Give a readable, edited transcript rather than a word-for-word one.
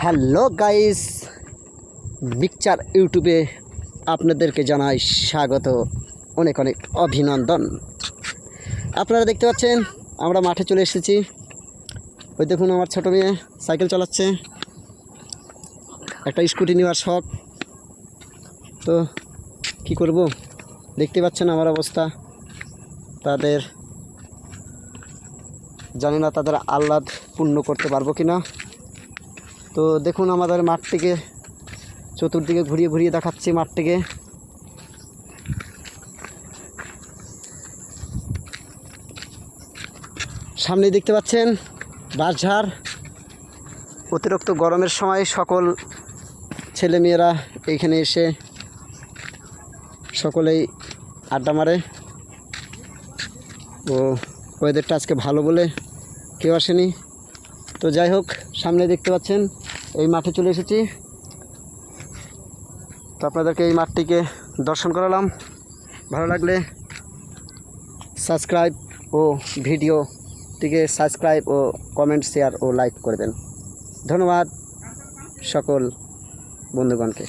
Hello guys, mixture ইউটিউবে আপনাদেরকে জানাই স্বাগত, অনেক অনেক অভিনন্দন। আপনারা দেখতে পাচ্ছেন আমরা মাঠে চলে এসেছি। ওই দেখুন আমার ছোটো মেয়ে সাইকেল চালাচ্ছে, একটা স্কুটি নেওয়ার শখ। তো কি করব, দেখতে পাচ্ছেন আমার অবস্থা। তাদের জানি না তাদের আহ্লাদ পূর্ণ করতে পারবো কি না। তো দেখুন আমাদের মাঠটিকে চতুর্দিকে ঘুরিয়ে ঘুরিয়ে দেখাচ্ছি মাঠটিকে। সামনে দেখতে পাচ্ছেন বাঁশঝাড়। অতিরিক্ত গরমের সময় সকল ছেলেমেয়েরা এইখানে এসে সকলেই আড্ডা মারে। ও ওয়েদারটা আজকে ভালো বলে কেউ আসেনি। তো যাই হোক, সামনে দেখতে পাচ্ছেন এই মাঠে চলে এসেছি। তো আপনাদেরকে এই মাঠটিকে দর্শন করালাম। ভালো লাগলে সাবস্ক্রাইব ও ভিডিওটিকে সাবস্ক্রাইব ও কমেন্ট, শেয়ার ও লাইক করবেন। ধন্যবাদ সকল বন্ধুগণকে।